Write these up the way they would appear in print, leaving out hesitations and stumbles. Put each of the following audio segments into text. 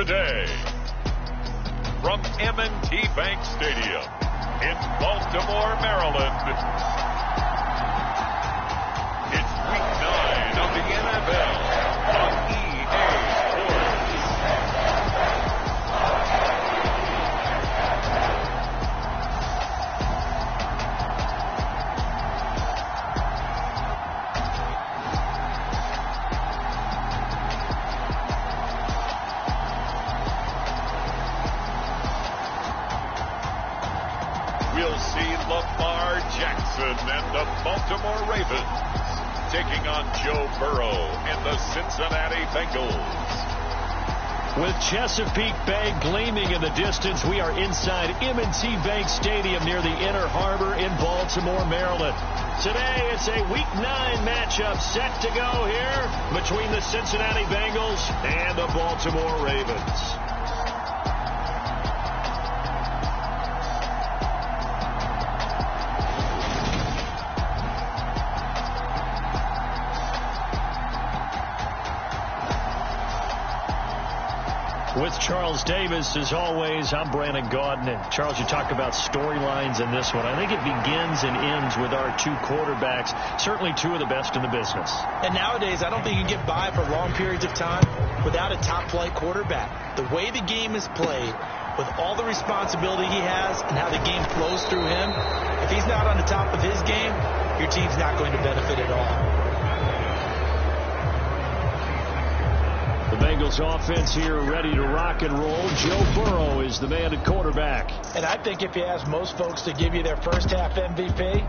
today. From M&T Bank Stadium in Baltimore, Maryland, it's Week 9 of the NFL on EA Sports. We'll see Lamar Jackson and the Baltimore Ravens taking on Joe Burrow and the Cincinnati Bengals. With Chesapeake Bay gleaming in the distance, we are inside M&T Bank Stadium near the Inner Harbor in Baltimore, Maryland. Today, it's a Week 9 matchup set to go here between the Cincinnati Bengals and the Baltimore Ravens. With Charles Davis, as always, I'm Brandon Gaudin. And Charles, you talked about storylines in this one. I think it begins and ends with our two quarterbacks, certainly two of the best in the business. And nowadays, I don't think you can get by for long periods of time without a top-flight quarterback. The way the game is played, with all the responsibility he has and how the game flows through him, if he's not on the top of his game, your team's not going to benefit at all. The Bengals offense here ready to rock and roll. Joe Burrow is the man at quarterback. And I think if you ask most folks to give you their first half MVP,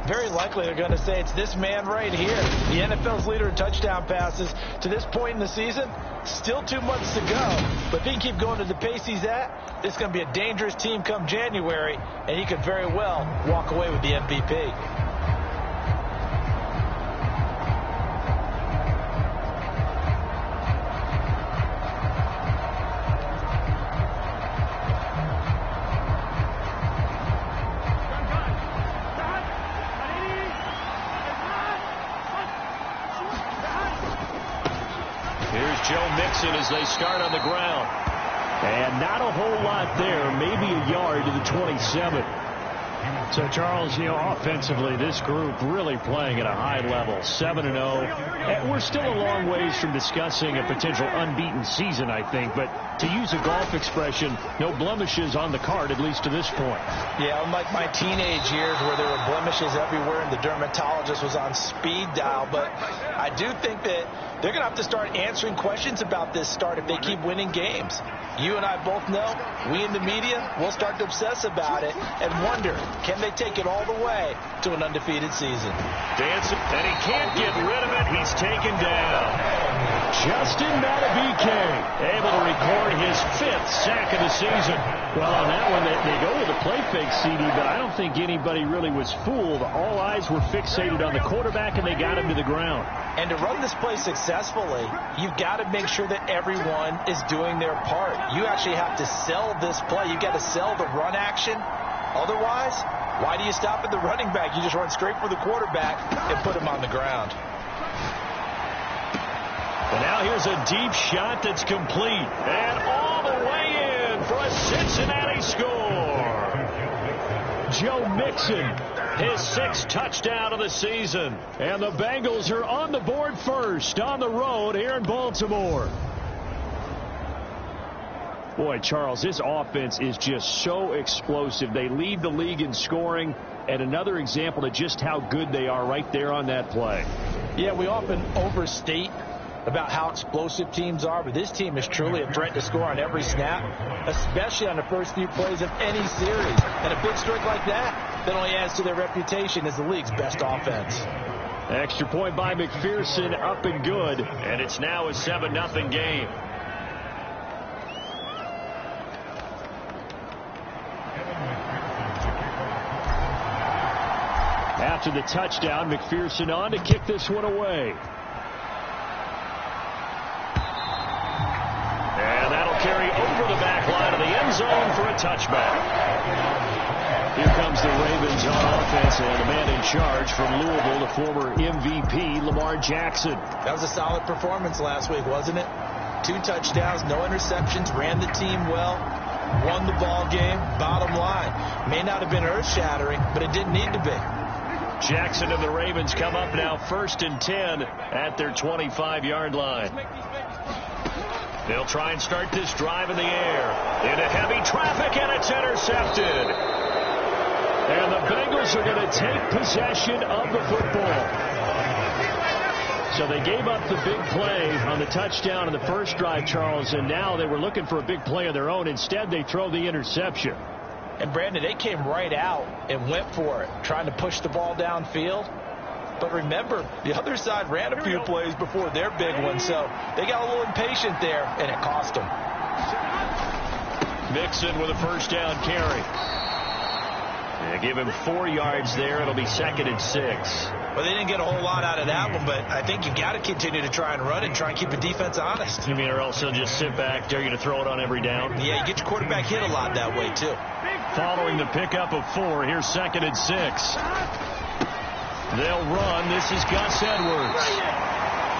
very likely they're going to say it's this man right here. The NFL's leader in touchdown passes to this point in the season. Still 2 months to go. But if he can keep going to the pace he's at, this is going to be a dangerous team come January, and he could very well walk away with the MVP. As they start on the ground. And not a whole lot there, maybe a yard to the 27. So, Charles, offensively, this group really playing at a high level, 7-0. And we're still a long ways from discussing a potential unbeaten season, I think. But to use a golf expression, no blemishes on the card, at least to this point. Yeah, unlike my teenage years where there were blemishes everywhere and the dermatologist was on speed dial. But I do think that they're going to have to start answering questions about this start if they keep winning games. You and I both know, we in the media, will start to obsess about it and wonder, can they take it all the way to an undefeated season? Dancing, and he can't get rid of it. He's taken down. Justin Matabike able to record his 5th sack of the season. Well, on that one, they go with a play fake, CD, but I don't think anybody really was fooled. All eyes were fixated on the quarterback, and they got him to the ground. And to run this play successfully, you've got to make sure that everyone is doing their part. You actually have to sell this play. You've got to sell the run action. Otherwise, why do you stop at the running back? You just run straight for the quarterback and put him on the ground. And now here's a deep shot that's complete. And all the way in for a Cincinnati score. Joe Mixon, his 6th touchdown of the season. And the Bengals are on the board first on the road here in Baltimore. Boy, Charles, this offense is just so explosive. They lead the league in scoring, and another example of just how good they are right there on that play. Yeah, we often overstate about how explosive teams are, but this team is truly a threat to score on every snap, especially on the first few plays of any series. And a big streak like that only adds to their reputation as the league's best offense. Extra point by McPherson, up and good, and it's now a 7-0 game. After the touchdown, McPherson on to kick this one away. And that'll carry over the back line of the end zone for a touchback. Here comes the Ravens on offense, and the man in charge from Louisville, the former MVP, Lamar Jackson. That was a solid performance last week, wasn't it? 2 touchdowns, no interceptions, ran the team well, won the ball game. Bottom line, may not have been earth-shattering, but it didn't need to be. Jackson and the Ravens come up now 1st and 10 at their 25-yard line. They'll try and start this drive in the air. Into heavy traffic, and it's intercepted. And the Bengals are going to take possession of the football. So they gave up the big play on the touchdown in the first drive, Charles, and now they were looking for a big play of their own. Instead, they throw the interception. And, Brandon, they came right out and went for it, trying to push the ball downfield. But remember, the other side ran a few plays before their big one, so they got a little impatient there, and it cost them. Mixon with a first down carry. They give him 4 yards there. It'll be 2nd and 6. Well, they didn't get a whole lot out of that one, but I think you've got to continue to try and run and try and keep the defense honest. You mean, or else they'll just sit back, dare you to throw it on every down? Yeah, you get your quarterback hit a lot that way, too. Following the pickup of 4, here's 2nd and 6. They'll run. This is Gus Edwards.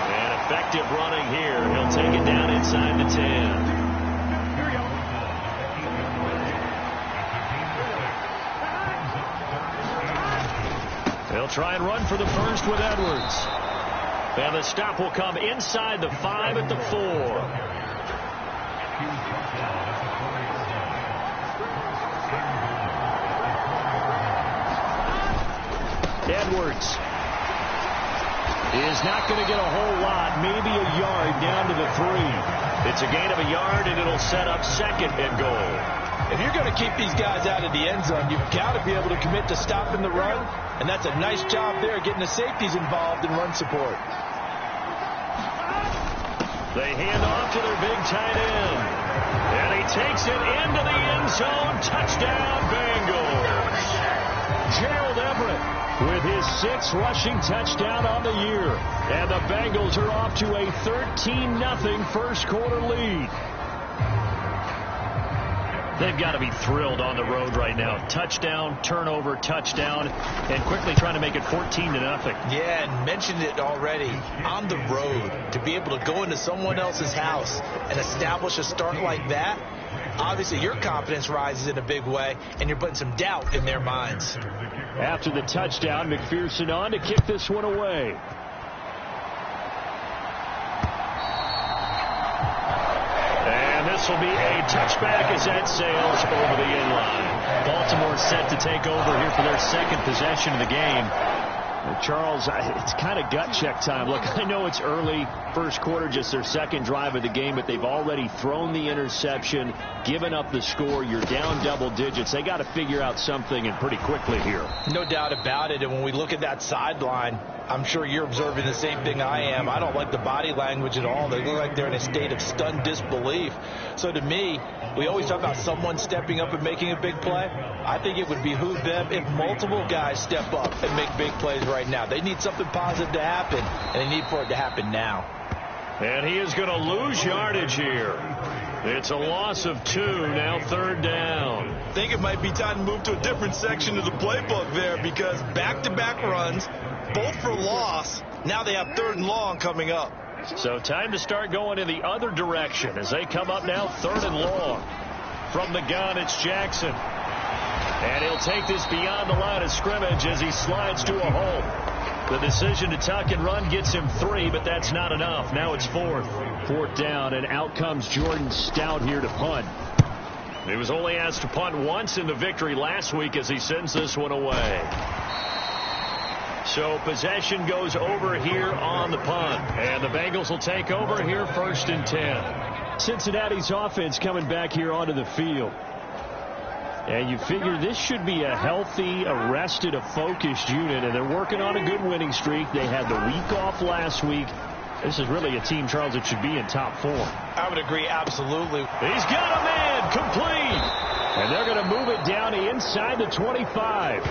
And effective running here. He'll take it down inside the 10. They'll try and run for the first with Edwards. And the stop will come inside the 5 at the 4. Edwards is not going to get a whole lot, maybe a yard down to the 3. It's a gain of a yard, and it'll set up 2nd and goal. If you're going to keep these guys out of the end zone, you've got to be able to commit to stopping the run, and that's a nice job there, getting the safeties involved in run support. They hand off to their big tight end, and he takes it into the end zone. Touchdown, Bengals. Gerald Everett with his 6th rushing touchdown on the year, and the Bengals are off to a 13-0 first quarter lead. They've got to be thrilled on the road right now. Touchdown, turnover, touchdown, and quickly trying to make it 14-0. Yeah, and mentioned it already. On the road, to be able to go into someone else's house and establish a start like that, obviously your confidence rises in a big way, and you're putting some doubt in their minds. After the touchdown, McPherson on to kick this one away. This will be a touchback as that sails over the inline. Baltimore set to take over here for their 2nd possession of the game. Charles, it's kind of gut check time. Look, I know it's early, first quarter, just their 2nd drive of the game, but they've already thrown the interception, given up the score. You're down double digits. They got to figure out something, and pretty quickly here. No doubt about it. And when we look at that sideline, I'm sure you're observing the same thing I am. I don't like the body language at all. They look like they're in a state of stunned disbelief. So to me, we always talk about someone stepping up and making a big play. I think it would behoove them if multiple guys step up and make big plays right now. They need something positive to happen, and they need for it to happen now. And he is going to lose yardage here. It's a loss of 2, now 3rd down. I think it might be time to move to a different section of the playbook there, because back-to-back runs, both for loss. Now they have 3rd and long coming up. So time to start going in the other direction as they come up now 3rd and long. From the gun, it's Jackson. And he'll take this beyond the line of scrimmage as he slides to a hole. The decision to tuck and run gets him 3, but that's not enough. Now it's 4th down, and out comes Jordan Stout here to punt. He was only asked to punt once in the victory last week as he sends this one away. So possession goes over here on the punt, and the Bengals will take over here 1st and 10. Cincinnati's offense coming back here onto the field. And you figure this should be a healthy, a rested, a focused unit, and they're working on a good winning streak. They had the week off last week. This is really a team, Charles, that should be in top 4. I would agree, absolutely. He's got a man, complete. And they're going to move it down inside the 25.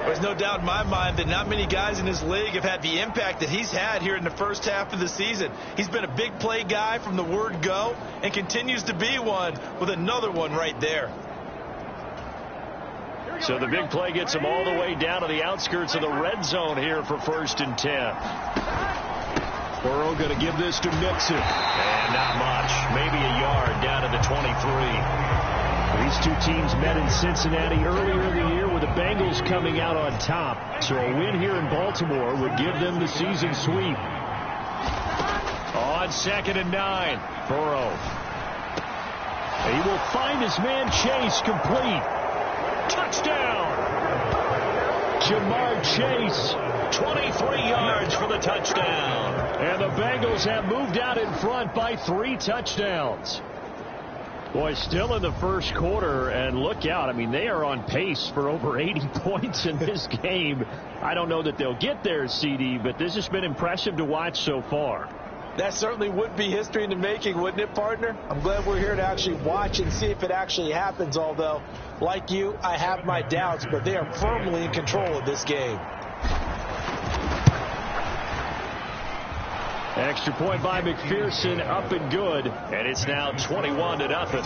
There's no doubt in my mind that not many guys in this league have had the impact that he's had here in the first half of the season. He's been a big play guy from the word go and continues to be one with another one right there. So the big play gets him all the way down to the outskirts of the red zone here for 1st and 10. Burrow going to give this to Mixon. And not much. Maybe a yard down to the 23. These two teams met in Cincinnati earlier in the year with the Bengals coming out on top. So a win here in Baltimore would give them the season sweep. On 2nd and 9, Burrow. He will find his man Chase complete. Touchdown! Jamar Chase, 23 yards for the touchdown. And the Bengals have moved out in front by 3 touchdowns. Boy, still in the first quarter, and look out. I mean, they are on pace for over 80 points in this game. I don't know that they'll get there, CD, but this has been impressive to watch so far. That certainly would be history in the making, wouldn't it, partner? I'm glad we're here to actually watch and see if it actually happens, although, like you, I have my doubts, but they are firmly in control of this game. Extra point by McPherson, up and good, and it's now 21-0.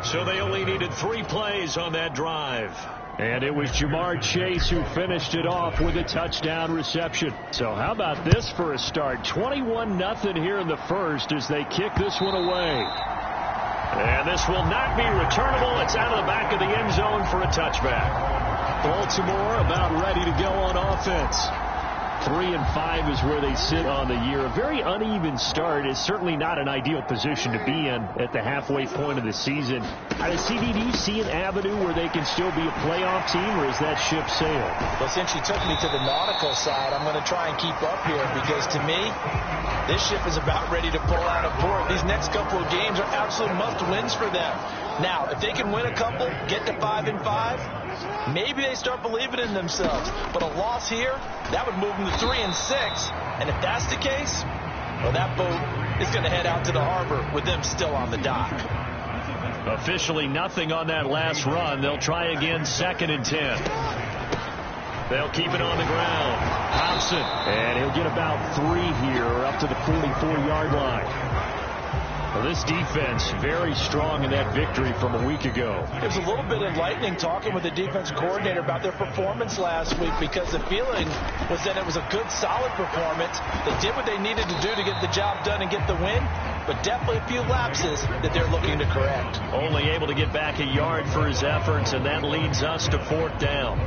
So they only needed 3 plays on that drive. And it was Jamar Chase who finished it off with a touchdown reception. So how about this for a start? 21-0 here in the first as they kick this one away. And this will not be returnable. It's out of the back of the end zone for a touchback. Baltimore about ready to go on offense. 3-5 is where they sit on the year. A very uneven start is certainly not an ideal position to be in at the halfway point of the season. CD, do you see an avenue where they can still be a playoff team, or is that ship sailed? Well, since you took me to the nautical side, I'm going to try and keep up here because, to me, this ship is about ready to pull out of port. These next couple of games are absolute must-wins for them. Now, if they can win a couple, get to 5-5, maybe they start believing in themselves. But a loss here, that would move them to 3-6. And if that's the case, well, that boat is going to head out to the harbor with them still on the dock. Officially nothing on that last run. They'll try again 2nd and 10. They'll keep it on the ground. Thompson. And he'll get about 3 here up to the 44-yard line. Well, this defense very strong in that victory from a week ago. It was a little bit enlightening talking with the defense coordinator about their performance last week because the feeling was that it was a good, solid performance. They did what they needed to do to get the job done and get the win, but definitely a few lapses that they're looking to correct. Only able to get back a yard for his efforts, and that leads us to 4th down.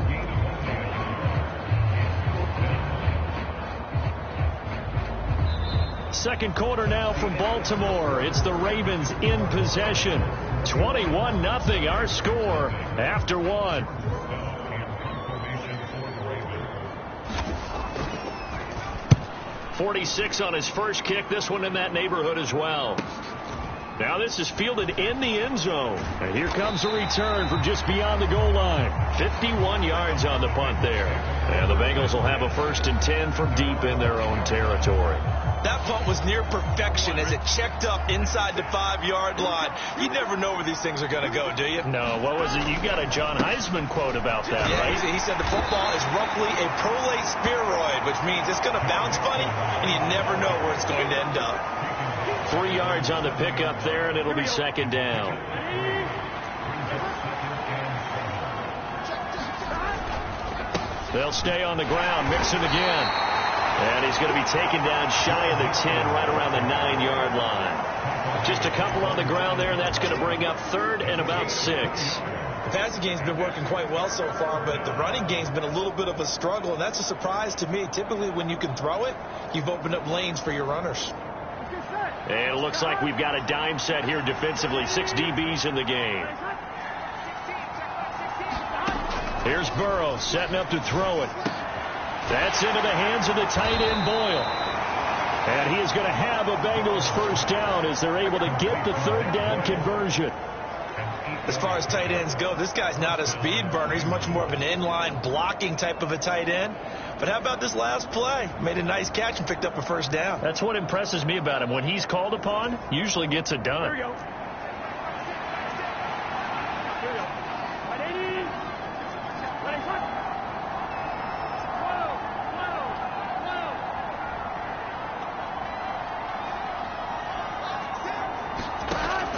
Second quarter now from Baltimore. It's the Ravens in possession. 21-0 our score after 1. .46 on his first kick. This one in that neighborhood as well. Now this is fielded in the end zone. And here comes a return from just beyond the goal line. 51 yards on the punt there. And the Bengals will have a 1st and 10 from deep in their own territory. That punt was near perfection as it checked up inside the 5-yard line. You never know where these things are going to go, do you? No. What was it? You got a John Heisman quote about that, yeah, right? He said the football is roughly a prolate spheroid, which means it's going to bounce funny, and you never know where it's going to end up. 3 yards on the pickup there, and it'll be 2nd down. They'll stay on the ground. Mixon again. And he's going to be taken down shy of the 10, right around the 9-yard line. Just a couple on the ground there, and that's going to bring up 3rd and about 6. The passing game's been working quite well so far, but the running game's been a little bit of a struggle, and that's a surprise to me. Typically, when you can throw it, you've opened up lanes for your runners. And it looks like we've got a dime set here defensively. 6 DBs in the game. Here's Burrow setting up to throw it. That's into the hands of the tight end, Boyle. And he is going to have a Bengals 1st down as they're able to get the 3rd down conversion. As far as tight ends go, this guy's not a speed burner. He's much more of an inline blocking type of a tight end. But how about this last play? Made a nice catch and picked up a 1st down. That's what impresses me about him. When he's called upon, usually gets it done. Here we go.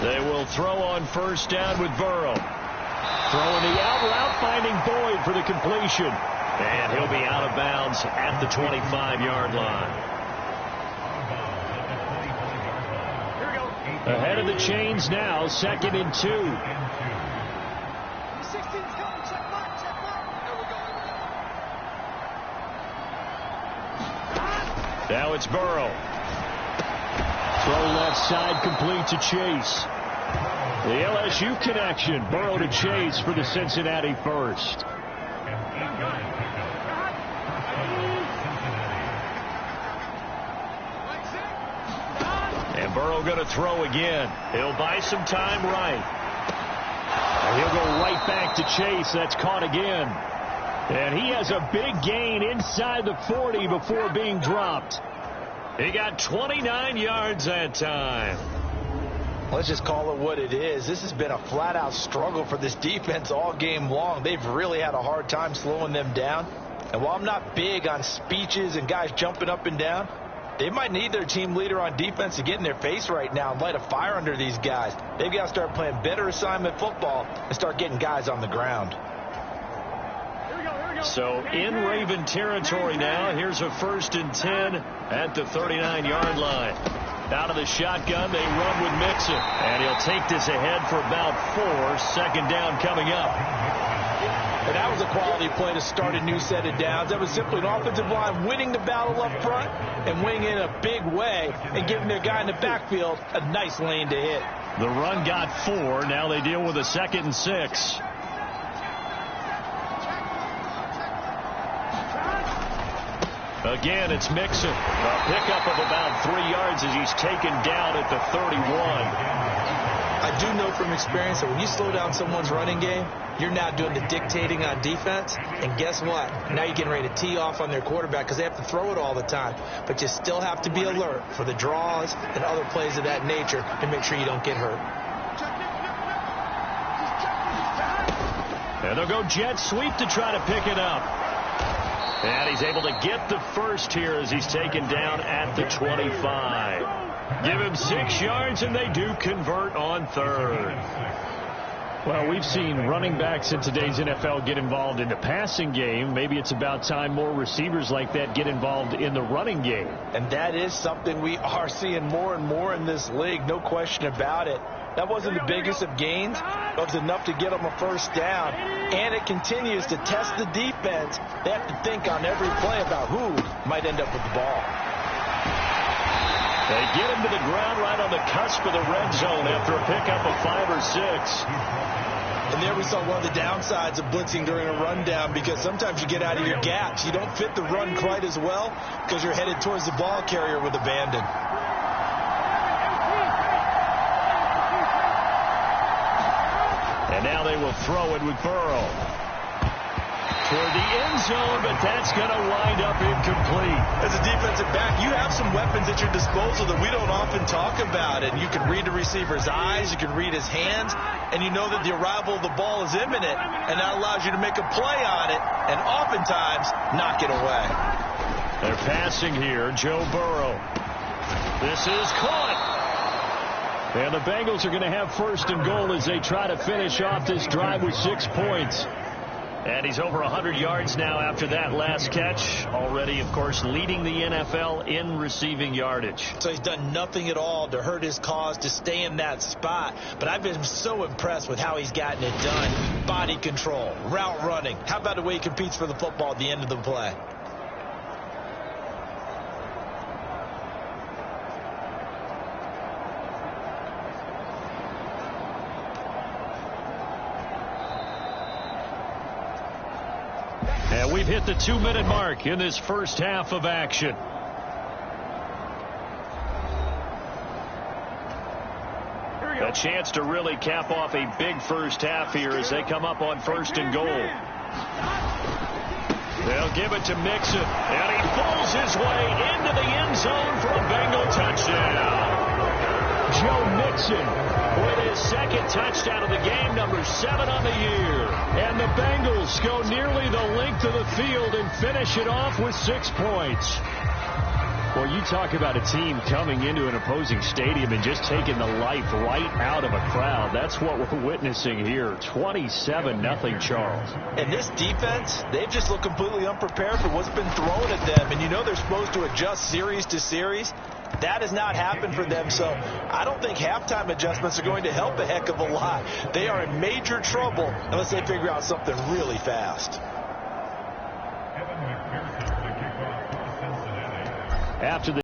They will throw on 1st down with Burrow. Throwing the out route, finding Boyd for the completion. And he'll be out of bounds at the 25-yard line. Ahead of the chains now, 2nd and 2. 16's coming, check mark. There we go. Now it's Burrow. Throw left side, complete to Chase. The LSU connection, Burrow to Chase for the Cincinnati first. And Burrow going to throw again. He'll buy some time right. And he'll go right back to Chase. That's caught again. And he has a big gain inside the 40 before being dropped. He got 29 yards that time. Let's just call it what it is. This has been a flat-out struggle for this defense all game long. They've really had a hard time slowing them down. And while I'm not big on speeches and guys jumping up and down, they might need their team leader on defense to get in their face right now and light a fire under these guys. They've got to start playing better assignment football and start getting guys on the ground. So in Raven territory now, here's a 1st and 10 at the 39-yard line. Out of the shotgun, they run with Mixon. And he'll take this ahead for about 4. 2nd down coming up. And that was a quality play to start a new set of downs. That was simply an offensive line winning the battle up front and winning in a big way and giving their guy in the backfield a nice lane to hit. The run got 4. Now they deal with a 2nd and 6. Again, it's Mixon. A pickup of about 3 yards as he's taken down at the 31. I do know from experience that when you slow down someone's running game, you're now doing the dictating on defense. And guess what? Now you're getting ready to tee off on their quarterback because they have to throw it all the time. But you still have to be alert for the draws and other plays of that nature to make sure you don't get hurt. And they'll go jet sweep to try to pick it up. And he's able to get the first here as he's taken down at the 25. Give him 6 yards, and they do convert on 3rd. Well, we've seen running backs in today's NFL get involved in the passing game. Maybe it's about time more receivers like that get involved in the running game. And that is something we are seeing more and more in this league, no question about it. That wasn't the biggest of gains, but it was enough to get them a 1st down. And it continues to test the defense. They have to think on every play about who might end up with the ball. They get him to the ground right on the cusp of the red zone after a pickup of 5 or 6. And there we saw one of the downsides of blitzing during a rundown, because sometimes you get out of your gaps. You don't fit the run quite as well because you're headed towards the ball carrier with abandon. And now they will throw it with Burrow. Toward the end zone, but that's going to wind up incomplete. As a defensive back, you have some weapons at your disposal that we don't often talk about. And you can read the receiver's eyes, you can read his hands, and you know that the arrival of the ball is imminent, and that allows you to make a play on it and oftentimes knock it away. They're passing here, Joe Burrow. This is caught. And the Bengals are going to have 1st and goal as they try to finish off this drive with 6 points. And he's over 100 yards now after that last catch. Already, of course, leading the NFL in receiving yardage. So he's done nothing at all to hurt his cause to stay in that spot. But I've been so impressed with how he's gotten it done. Body control, route running. How about the way he competes for the football at the end of the play? And we've hit the 2-minute mark in this first half of action. A chance to really cap off a big first half here as they come up on 1st and goal. They'll give it to Mixon, and he pulls his way into the end zone for a Bengal touchdown. Joe Mixon with his 2nd touchdown of the game, number 7 on the year. And the Bengals go nearly the length of the field and finish it off with 6 points. Well, you talk about a team coming into an opposing stadium and just taking the life right out of a crowd. That's what we're witnessing here. 27-0 Charles. And this defense, they've just looked completely unprepared for what's been thrown at them. And you know they're supposed to adjust series to series. That has not happened for them, so I don't think halftime adjustments are going to help a heck of a lot. They are in major trouble unless they figure out something really fast. After the